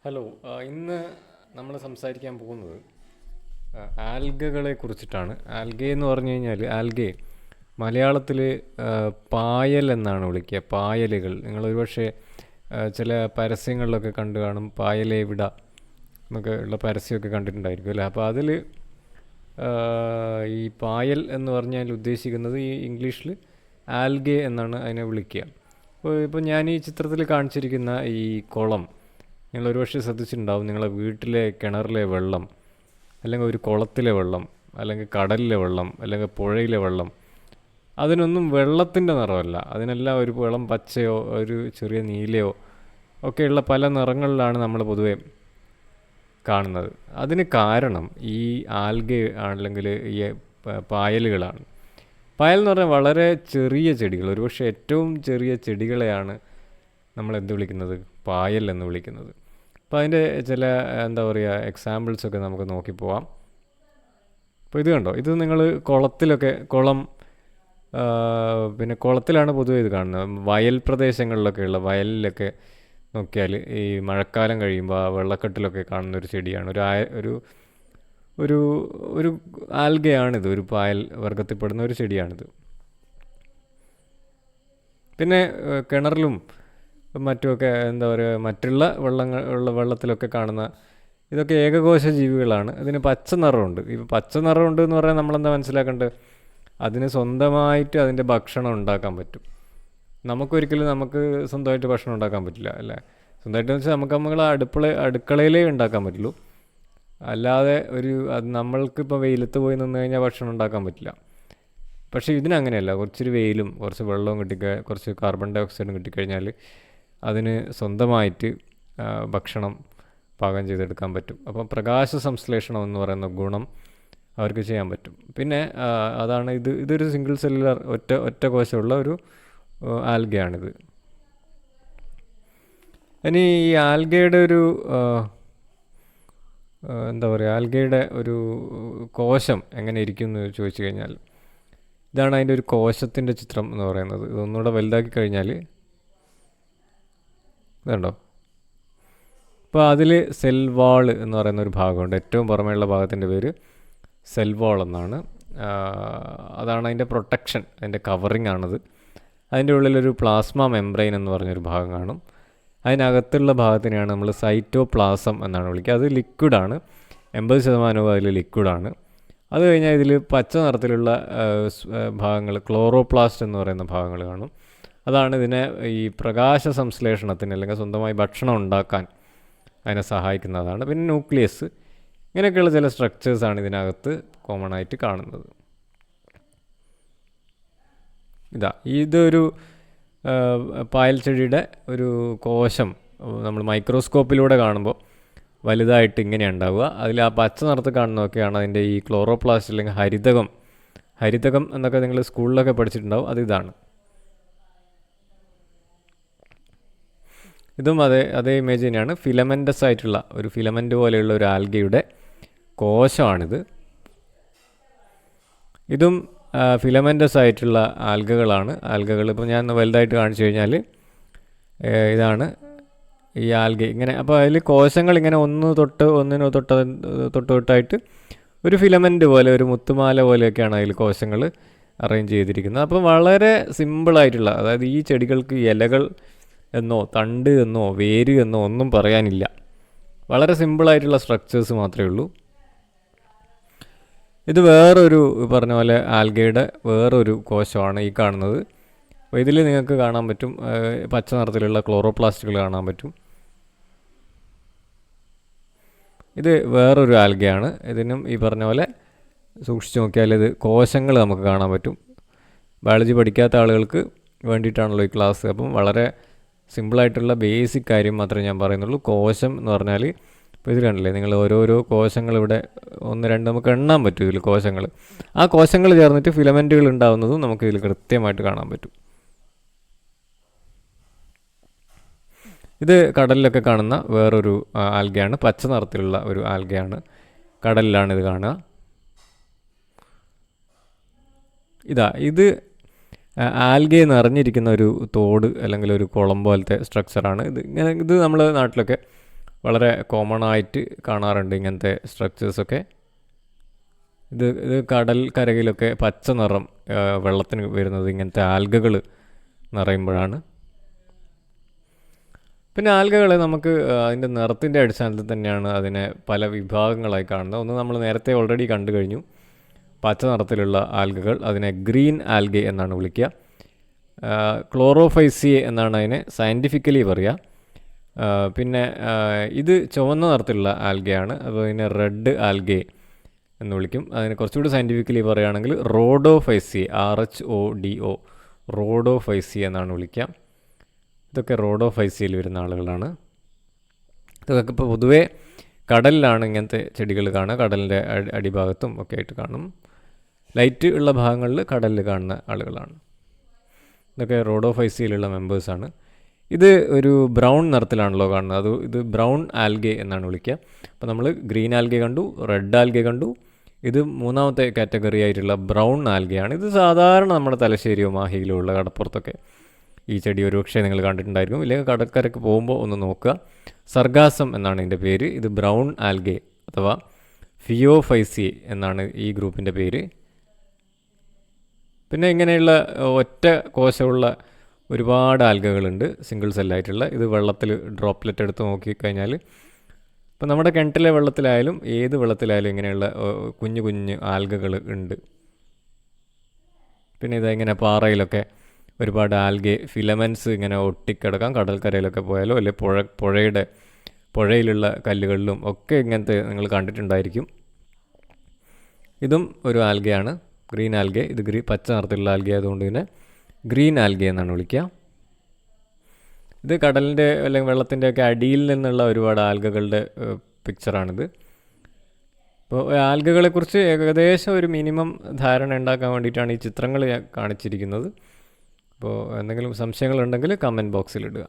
Hello. ഇന്ന് നമ്മൾ സംസാരിക്കാൻ പോകുന്നത് ആൽഗകളെ കുറിച്ചിട്ടാണ്. ആൽഗെ എന്ന് പറഞ്ഞു കഴിഞ്ഞാൽ മലയാളത്തിൽ പായൽ എന്നാണ് വിളിക്കുക. പായലുകൾ നിങ്ങൾ ഒരുപക്ഷെ ചില പരസ്യങ്ങളിലൊക്കെ കണ്ടു കാണും. പായലേ വിട എന്നൊക്കെ ഉള്ള പരസ്യമൊക്കെ കണ്ടിട്ടുണ്ടായിരിക്കും അല്ലേ. അപ്പോൾ അതിൽ ഈ പായൽ എന്ന് പറഞ്ഞാൽ ഉദ്ദേശിക്കുന്നത് ഈ ഇംഗ്ലീഷിൽ ആൽഗെ എന്നാണ് അതിനെ വിളിക്കുക. ഇപ്പോൾ ഞാൻ ഈ ചിത്രത്തിൽ കാണിച്ചിരിക്കുന്ന ഈ കുളം നിങ്ങൾ ഒരുപക്ഷെ ശ്രദ്ധിച്ചിട്ടുണ്ടാവും. നിങ്ങളെ വീട്ടിലെ കിണറിലെ വെള്ളം, അല്ലെങ്കിൽ ഒരു കുളത്തിലെ വെള്ളം, അല്ലെങ്കിൽ കടലിലെ വെള്ളം, അല്ലെങ്കിൽ പുഴയിലെ വെള്ളം, അതിനൊന്നും വെള്ളത്തിൻ്റെ നിറമല്ല. അതിനെല്ലാം ഒരു വെള്ളം പച്ചയോ ഒരു ചെറിയ നീലയോ ഒക്കെയുള്ള പല നിറങ്ങളിലാണ് നമ്മൾ പൊതുവെ കാണുന്നത്. അതിന് കാരണം ഈ ആൽഗെ അല്ലെങ്കിൽ ഈ പായലുകളാണ്. പായൽ എന്ന് പറഞ്ഞാൽ വളരെ ചെറിയ ചെടികൾ, ഒരുപക്ഷെ ഏറ്റവും ചെറിയ ചെടികളെയാണ് നമ്മൾ എന്ത് വിളിക്കുന്നത്, പായൽ എന്ന് വിളിക്കുന്നത്. അപ്പോൾ അതിൻ്റെ ചില എന്താ പറയുക എക്സാമ്പിൾസൊക്കെ നമുക്ക് നോക്കിപ്പോവാം. അപ്പോൾ ഇത് കണ്ടോ, ഇത് നിങ്ങൾ കുളം, പിന്നെ കുളത്തിലാണ് പൊതുവെ ഇത് കാണുന്നത്. വയൽ പ്രദേശങ്ങളിലൊക്കെയുള്ള വയലിലൊക്കെ നോക്കിയാൽ ഈ മഴക്കാലം കഴിയുമ്പോൾ ആ വെള്ളക്കെട്ടിലൊക്കെ കാണുന്ന ഒരു ചെടിയാണ്. ഒരു ഒരു ഒരു ആൽഗയാണിത്, ഒരു പായൽ വർഗത്തിൽപ്പെടുന്ന ഒരു ചെടിയാണിത്. പിന്നെ കിണറിലും മറ്റുമൊക്കെ എന്താ പറയുക മറ്റുള്ള വെള്ളത്തിലൊക്കെ കാണുന്ന ഇതൊക്കെ ഏകകോശ ജീവികളാണ്. ഇതിന് പച്ച നിറമുണ്ട്. ഇപ്പോൾ പച്ച നിറമുണ്ട് എന്ന് പറഞ്ഞാൽ നമ്മളെന്താ മനസ്സിലാക്കേണ്ടത്, അതിന് സ്വന്തമായിട്ട് അതിൻ്റെ ഭക്ഷണം ഉണ്ടാക്കാൻ പറ്റും. നമുക്ക് സ്വന്തമായിട്ട് ഭക്ഷണം ഉണ്ടാക്കാൻ പറ്റില്ല അല്ലേ. സ്വന്തമായിട്ട് വെച്ചാൽ നമ്മൾ അടുക്കളയിലേ ഉണ്ടാക്കാൻ പറ്റുള്ളൂ. അല്ലാതെ അത് നമ്മൾക്കിപ്പോൾ വെയിലത്ത് പോയി നിന്ന് കഴിഞ്ഞാൽ ഭക്ഷണം ഉണ്ടാക്കാൻ പറ്റില്ല. പക്ഷേ ഇതിനങ്ങനെയല്ല. കുറച്ചൊരു വെയിലും കുറച്ച് വെള്ളവും കുറച്ച് കാർബൺ ഡൈ ഓക്സൈഡും കിട്ടിക്കഴിഞ്ഞാൽ അതിന് സ്വന്തമായിട്ട് ഭക്ഷണം പാകം ചെയ്തെടുക്കാൻ പറ്റും. അപ്പം പ്രകാശ സംശ്ലേഷണം എന്ന് പറയുന്ന ഗുണം അവർക്ക് ചെയ്യാൻ പറ്റും. പിന്നെ അതാണ് ഇതൊരു സിംഗിൾ സെല്ലുലാർ ഒറ്റ കോശമുള്ള ഒരു ആൽഗയാണിത്. ഇനി ഈ ആൽഗയുടെ ഒരു എന്താ പറയുക, ആൽഗയുടെ ഒരു കോശം എങ്ങനെ ഇരിക്കും എന്ന് ചോദിച്ചു കഴിഞ്ഞാൽ ഇതാണ് അതിൻ്റെ ഒരു കോശത്തിൻ്റെ ചിത്രം എന്ന് പറയുന്നത്. ഇതൊന്നുകൂടെ വലുതാക്കി കഴിഞ്ഞാൽ ഇതുണ്ടോ. അപ്പോൾ അതിൽ സെൽ വാൾ എന്ന് പറയുന്ന ഒരു ഭാഗമുണ്ട്. ഏറ്റവും പുറമേയുള്ള ഭാഗത്തിൻ്റെ പേര് സെൽ വാൾ എന്നാണ്. അതാണ് അതിൻ്റെ പ്രൊട്ടക്ഷൻ, അതിൻ്റെ കവറിങ് ആണത്. അതിൻ്റെ ഉള്ളിലൊരു പ്ലാസ്മ മെംബ്രെയിൻ എന്ന് പറഞ്ഞൊരു ഭാഗം കാണും. അതിനകത്തുള്ള ഭാഗത്തിനെയാണ് നമ്മൾ സൈറ്റോപ്ലാസം എന്നാണ് വിളിക്കുക. അത് ലിക്വിഡാണ്, 80% അതിൽ ലിക്വിഡാണ്. അത് കഴിഞ്ഞാൽ ഇതിൽ പച്ച നിറത്തിലുള്ള ഭാഗങ്ങൾ, ക്ലോറോപ്ലാസ്റ്റ് എന്ന് പറയുന്ന ഭാഗങ്ങൾ കാണും. അതാണ് ഇതിനെ ഈ പ്രകാശ സംശ്ലേഷണത്തിന് അല്ലെങ്കിൽ സ്വന്തമായി ഭക്ഷണം ഉണ്ടാക്കാൻ അതിനെ സഹായിക്കുന്നതാണ്. പിന്നെ ന്യൂക്ലിയസ്, ഇങ്ങനെയൊക്കെയുള്ള ചില സ്ട്രക്ചേഴ്സാണ് ഇതിനകത്ത് കോമൺ ആയിട്ട് കാണുന്നത്. ഇതൊരു പായൽ ചെടിയുടെ ഒരു കോശം നമ്മൾ മൈക്രോസ്കോപ്പിലൂടെ കാണുമ്പോൾ വലുതായിട്ട് ഇങ്ങനെയാണ് ഉണ്ടാവുക. അതിൽ ആ പച്ച നിറത്ത് കാണുന്നതൊക്കെയാണ് അതിൻ്റെ ഈ ക്ലോറോപ്ലാസ്റ്റ് അല്ലെങ്കിൽ ഹരിതകം എന്നൊക്കെ നിങ്ങൾ സ്കൂളിലൊക്കെ പഠിച്ചിട്ടുണ്ടാവും. ഇതാണ്. ഇതും അതേ ഇമേജ് തന്നെയാണ്. ഫിലമെൻ്റസ് ആയിട്ടുള്ള ഒരു ഫിലമെൻ്റ് പോലെയുള്ള ഒരു ആൽഗയുടെ കോശമാണിത്. ഇതും ഫിലമെൻ്റസ് ആയിട്ടുള്ള ആൽഗകൾ ഇപ്പോൾ ഞാൻ വലുതായിട്ട് കാണിച്ചു കഴിഞ്ഞാൽ ഇതാണ് ഈ ആൽഗ ഇങ്ങനെ. അപ്പോൾ അതിൽ കോശങ്ങൾ ഇങ്ങനെ ഒന്നിനോ തൊട്ടായിട്ട് ഒരു ഫിലമെൻ്റ് പോലെ, ഒരു മുത്തുമാല പോലെയൊക്കെയാണ് അതിൽ കോശങ്ങൾ അറേഞ്ച് ചെയ്തിരിക്കുന്നത്. അപ്പോൾ വളരെ സിമ്പിളായിട്ടുള്ള, അതായത് ഈ ചെടികൾക്ക് ഇലകൾ എന്നോ തണ്ട് എന്നോ വേര് എന്നോ ഒന്നും പറയാനില്ല. വളരെ സിമ്പിളായിട്ടുള്ള സ്ട്രക്ചേഴ്സ് മാത്രമേ ഉള്ളൂ. ഇത് വേറൊരു പറഞ്ഞ പോലെ ആൽഗയുടെ വേറൊരു കോശമാണ് ഈ കാണുന്നത്. അപ്പോൾ ഇതിൽ നിങ്ങൾക്ക് കാണാൻ പറ്റും പച്ച നിറത്തിലുള്ള ക്ലോറോപ്ലാസ്റ്റുകൾ കാണാൻ പറ്റും. ഇത് വേറൊരു ആൽഗയാണ്. ഇതിനും ഈ പറഞ്ഞ പോലെ സൂക്ഷിച്ച് നോക്കിയാൽ ഇത് കോശങ്ങൾ നമുക്ക് കാണാൻ പറ്റും. ബയോളജി പഠിക്കാത്ത ആളുകൾക്ക് വേണ്ടിയിട്ടാണല്ലോ ഈ ക്ലാസ്. അപ്പം വളരെ സിമ്പിളായിട്ടുള്ള ബേസിക് കാര്യം മാത്രമേ ഞാൻ പറയുന്നുള്ളൂ. കോശം എന്ന് പറഞ്ഞാൽ ഇപ്പോൾ ഇതിൽ കണ്ടില്ലേ നിങ്ങൾ, ഓരോരോ കോശങ്ങൾ ഇവിടെ 1, 2 നമുക്ക് എണ്ണാൻ പറ്റും ഇതിൽ കോശങ്ങൾ. ആ കോശങ്ങൾ ചേർന്നിട്ട് ഫിലമെൻറ്റുകൾ ഉണ്ടാകുന്നതും നമുക്ക് ഇതിൽ കൃത്യമായിട്ട് കാണാൻ പറ്റും. ഇത് കടലിലൊക്കെ കാണുന്ന വേറൊരു ആൽഗയാണ്. പച്ച നിറത്തിലുള്ള ഒരു ആൽഗയാണ്. കടലിലാണ് ഇത് കാണുക. ഇത് ആൽഗെ നിറഞ്ഞിരിക്കുന്ന ഒരു തോട് അല്ലെങ്കിൽ ഒരു കുളം പോലത്തെ സ്ട്രക്ചറാണ് ഇത്. ഇത് നമ്മുടെ നാട്ടിലൊക്കെ വളരെ കോമൺ ആയിട്ട് കാണാറുണ്ട് ഇങ്ങനത്തെ സ്ട്രക്ചേഴ്സൊക്കെ. ഇത് കടൽ കരയിലൊക്കെ പച്ച നിറം വെള്ളത്തിന് വരുന്നത് ഇങ്ങനത്തെ ആൽഗകൾ നിറയുമ്പോഴാണ്. പിന്നെ ആൽഗകളെ നമുക്ക് അതിൻ്റെ നിറത്തിൻ്റെ അടിസ്ഥാനത്തിൽ തന്നെയാണ് അതിനെ പല വിഭാഗങ്ങളായി കാണുന്നത്. ഒന്ന് നമ്മൾ നേരത്തെ ഓൾറെഡി കണ്ടു കഴിഞ്ഞു, പച്ച നിറത്തിലുള്ള ആൽഗകൾ, അതിനെ ഗ്രീൻ ആൽഗെ എന്നാണ് വിളിക്കുക. ക്ലോറോഫൈസിയെ എന്നാണ് അതിനെ സയൻറ്റിഫിക്കലി പറയുക. പിന്നെ ഇത് ചുവന്ന നിറത്തിലുള്ള ആൽഗയാണ്, അപ്പോൾ ഇതിനെ റെഡ് ആൽഗെ എന്ന് വിളിക്കും. അതിന് കുറച്ചുകൂടി സയൻറ്റിഫിക്കലി പറയുകയാണെങ്കിൽ റോഡോഫൈസിയെ, RHODO, റോഡോഫൈസിയെ എന്നാണ് വിളിക്കുക. ഇതൊക്കെ റോഡോഫൈസിയയിൽ വരുന്ന ആളുകളാണ്. ഇതൊക്കെ ഇപ്പോൾ പൊതുവേ കടലിലാണ് ഇങ്ങനത്തെ ചെടികൾ കാണുക, കടലിൻ്റെ അടിഭാഗത്തും ഒക്കെ ആയിട്ട് കാണും. ലൈറ്റ് ഉള്ള ഭാഗങ്ങളിൽ കടലിൽ കാണുന്ന ആളുകളാണ്. ഇതൊക്കെ റോഡോഫൈസിയിലുള്ള മെമ്പേഴ്സാണ്. ഇത് ഒരു ബ്രൗൺ നിറത്തിലാണല്ലോ കാണുന്നത്, ഇത് ബ്രൗൺ ആൽഗെ എന്നാണ് വിളിക്കുക. അപ്പോൾ നമ്മൾ ഗ്രീൻ ആൽഗെ കണ്ടു, റെഡ് ആൽഗെ കണ്ടു. ഇത് മൂന്നാമത്തെ കാറ്റഗറി ആയിട്ടുള്ള ബ്രൗൺ ആൽഗയാണ്. ഇത് സാധാരണ നമ്മുടെ തലശ്ശേരിയോ മാഹിയിലോ ഉള്ള കടപ്പുറത്തൊക്കെ ഈ ചെടി ഒരുപക്ഷെ നിങ്ങൾ കണ്ടിട്ടുണ്ടായിരിക്കും, ഇല്ലെങ്കിൽ കടൽക്കരയ്ക്ക് പോകുമ്പോൾ ഒന്ന് നോക്കുക. സർഗാസം എന്നാണ് ഇതിൻ്റെ പേര്. ഇത് ബ്രൗൺ ആൽഗെ അഥവാ ഫിയോഫൈസി എന്നാണ് ഈ ഗ്രൂപ്പിൻ്റെ പേര്. പിന്നെ ഇങ്ങനെയുള്ള ഒറ്റ കോശമുള്ള ഒരുപാട് ആൽഗകളുണ്ട്, സിംഗിൾ സെല്ലായിട്ടുള്ള. ഇത് വെള്ളത്തിൽ ഡ്രോപ്ലെറ്റ് എടുത്ത് നോക്കിക്കഴിഞ്ഞാൽ, ഇപ്പം നമ്മുടെ കിണറ്റിലെ വെള്ളത്തിലായാലും ഏത് വെള്ളത്തിലായാലും ഇങ്ങനെയുള്ള കുഞ്ഞു കുഞ്ഞു ആൽഗകൾ ഉണ്ട്. പിന്നെ ഇങ്ങനെ പാറയിലൊക്കെ ഒരുപാട് ആൽഗെ ഫിലമെൻറ്റ്സ് ഇങ്ങനെ ഒട്ടിക്കിടക്കാം. കടൽക്കരയിലൊക്കെ പോയാലോ അല്ലെങ്കിൽ പുഴയിലുള്ള കല്ലുകളിലും ഒക്കെ ഇങ്ങനത്തെ നിങ്ങൾ കണ്ടിട്ടുണ്ടായിരിക്കും. ഇതും ഒരു ആൽഗയാണ്, ഗ്രീൻ ആൽഗെ. ഇത് പച്ച നിറത്തിലുള്ള ആൽഗെ ആയതുകൊണ്ട് തന്നെ ഗ്രീൻ ആൽഗെ എന്നാണ് വിളിക്കുക. ഇത് കടലിൻ്റെ അല്ലെങ്കിൽ വെള്ളത്തിൻ്റെയൊക്കെ അടിയിൽ നിന്നുള്ള ഒരുപാട് ആൽഗകളുടെ പിക്ചറാണിത്. അപ്പോൾ ആൽഗകളെക്കുറിച്ച് ഏകദേശം ഒരു മിനിമം ധാരണ ഉണ്ടാക്കാൻ വേണ്ടിയിട്ടാണ് ഈ ചിത്രങ്ങൾ കാണിച്ചിരിക്കുന്നത്. അപ്പോൾ എന്തെങ്കിലും സംശയങ്ങളുണ്ടെങ്കിൽ കമൻറ്റ് ബോക്സിൽ ഇടുക.